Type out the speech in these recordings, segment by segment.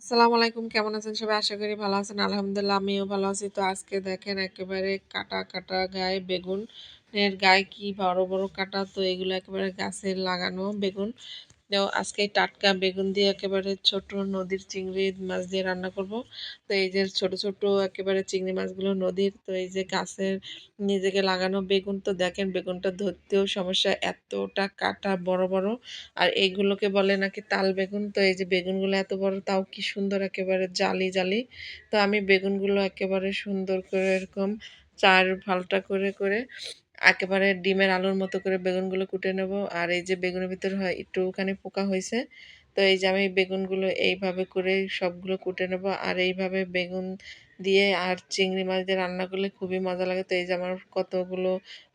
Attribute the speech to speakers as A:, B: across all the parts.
A: আসসালামু আলাইকুম। কেমন আছেন সবাই? আশা করি ভালো আছেন। আলহামদুলিল্লাহ আমিও ভালো আছি। তো আজকে দেখেন একেবারে কাটা, কাটা গায়ে বেগুনের গায়ে কি বড়, বড় কাটা। তো এগুলো একেবারে গাছের লাগানো বেগুন। তো আজকে এই টাটকা বেগুন দিয়ে একেবারে ছোট নদীর চিংড়ি মাছ দিয়ে রান্না করব। তো এই যে ছোট, ছোট একেবারে চিংড়ি মাছগুলো নদীর। তো এই যে গাছের নিজেকে লাগানো বেগুন। তো দেখেন বেগুনটা ধরতেও সমস্যা, এতটা কাটা বড়, বড়। আর এইগুলোকে বলে নাকি তাল বেগুন। তো এই যে বেগুনগুলো এত বড় তাও কি সুন্দর একেবারে জালি, জালি। তো আমি বেগুনগুলো একেবারে সুন্দর করে এরকম ৪ ফালটা করে, করে একেবারে ডিমের আলুর মতো করে বেগুনগুলো কুটে নেব। আর এই যে বেগুনের ভিতরে হয় একটুখানি পোকা হইছে। তো এই যে আমি বেগুনগুলো এইভাবে করে সবগুলো কুটে নেব। আর এইভাবে বেগুন দিয়ে আর চিংড়ি মাছ দিয়ে রান্না করলে খুবই মজা লাগে। তো এই যে আমার কতগুলো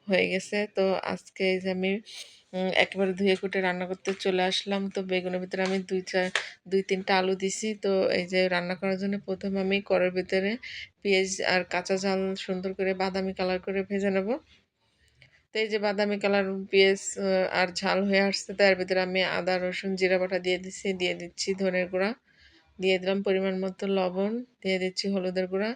A: হয়ে গেছে। তো আজকে এই যে আমি একেবারে ধুয়ে কুটে রান্না করতে চলে আসলাম। তো বেগুনের ভিতরে আমি ২-৩ টা আলু দিছি। তো এই যে রান্না করার জন্য ১ম আমি কড়াইয়ের ভিতরে পেঁয়াজ আর কাঁচা ঝাল সুন্দর করে বাদামি কালার করে ভেজে নেব। তো এই যে বাদামি কালার পেঁয়াজ আর ঝাল হয়ে আসছে, তার ভিতরে আমি আদা, রসুন, জিরা বাটা দিয়ে দিচ্ছি। দিয়ে দিচ্ছি ধনের গুঁড়া। দিয়ে দিলাম পরিমাণ মতো লবণ, দিয়ে দিচ্ছি হলুদের গুঁড়া,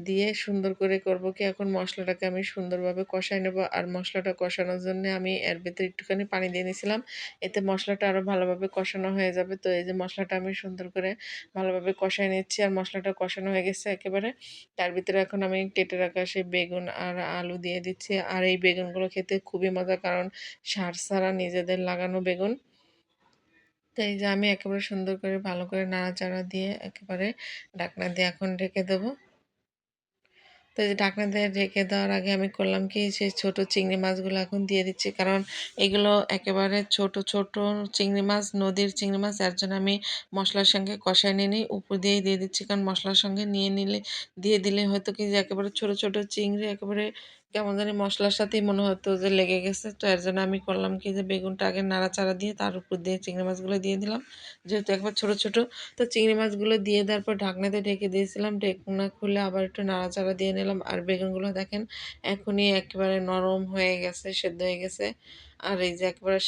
A: দিয়ে সুন্দর করে করব কি এখন মশলাটাকে আমি সুন্দরভাবে কষায় নেব। আর মশলাটা কষানোর জন্য আমি এর ভিতরে একটুখানি পানি দিয়ে নিয়েছিলাম। এতে মশলাটা আরও ভালোভাবে কষানো হয়ে যাবে। তো এই যে মশলাটা আমি সুন্দর করে ভালোভাবে কষায় নিচ্ছি আর মশলাটা কষানো হয়ে গেছে একেবারে। তার ভিতরে এখন আমি কেটে রাখা সেই বেগুন আর আলু দিয়ে দিচ্ছি। আর এই বেগুনগুলো খেতে খুবই মজা, কারণ সার ছাড়া নিজেদের লাগানো বেগুন। তো এই যে আমি একেবারে সুন্দর করে ভালো করে নাড়াচাড়া দিয়ে একেবারে ঢাকনা দিয়ে এখন ঢেকে দেবো। তো এই যে ঢাকনা দিয়ে ঢেকে দেওয়ার আগে আমি করলাম কি, যে ছোট চিংড়ি মাছগুলো এখন দিয়ে দিচ্ছি, কারণ এগুলো একেবারে ছোট ছোট চিংড়ি মাছ, নদীর চিংড়ি মাছ। এর জন্য আমি মশলার সঙ্গে কষায় নিয়ে নিই, উপর দিয়েই দিয়ে দিচ্ছি, কারণ মশলার সঙ্গে নিয়ে নিলে দিয়ে দিলে হয়তো কি যে একেবারে ছোট ছোট চিংড়ি একেবারে কেমন জানি মশলার সাথেই মনে হতো যে লেগে গেছে। তো এর জন্য আমি করলাম কি, যে বেগুনটা আগে নাড়াচাড়া দিয়ে তার উপর দিয়ে চিংড়ি মাছগুলো দিয়ে দিলাম, যেহেতু একবার ছোট ছোট। তো চিংড়ি মাছগুলো দিয়ে দেওয়ার পর ঢাকনাতে ঢেকে দিয়েছিলাম। ঢাকনা খুলে আবার একটু নাড়াচাড়া দিয়ে নিলাম। আর বেগুনগুলো দেখেন এখনই একেবারে নরম হয়ে গেছে, সেদ্ধ হয়ে গেছে। আর এই যে একেবারে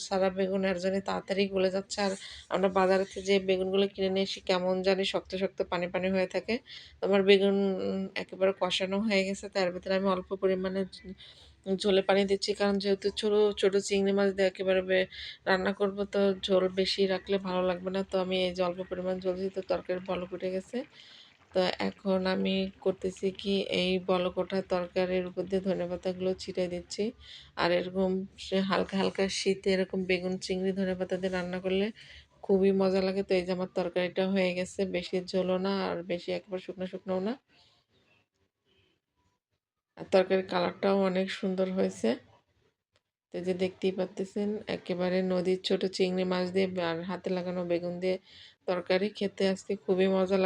A: সারা বেগুন এর জন্য তাড়াতাড়ি গলে যাচ্ছে। আর আমরা বাজার থেকে যে বেগুনগুলো কিনে নিয়ে এসি কেমন জানি শক্ত শক্ত পানি পানি হয়ে থাকে। তো আমার বেগুন একেবারে কষানো হয়ে গেছে। তার ভিতরে আমি অল্প পরিমাণে ঝোলে পানি দিচ্ছি, কারণ যেহেতু ছোট ছোট চিংড়ি মাছ দিয়ে একেবারে রান্না করব, তো ঝোল বেশি রাখলে ভালো লাগবে না। তো আমি এই যে অল্প পরিমাণ ঝোল দিই, তো তরকারি বলক উঠে গেছে। তো এখন আমি করতেছি কি, এই বলক ওঠা তরকারির উপর দিয়ে ধনেপাতাগুলো ছিটিয়ে দিচ্ছি। আর এরকম সে হালকা হালকা শীতে এরকম বেগুন চিংড়ি ধনেপাতা দিয়ে রান্না করলে খুবই মজা লাগে। তো এই যে আমার তরকারিটা হয়ে গেছে, বেশি ঝোলও না আর বেশি একেবারে শুকনো শুকনোও না। আর তরকারির কালারটাও অনেক সুন্দর হয়েছে। তো এই যে দেখতেই পারতেছেন একেবারে নদীর ছোট চিংড়ি মাছ দিয়ে আর হাতে লাগানো বেগুন দিয়ে তরকারি, খেতে আজকে খুবই মজা লাগে।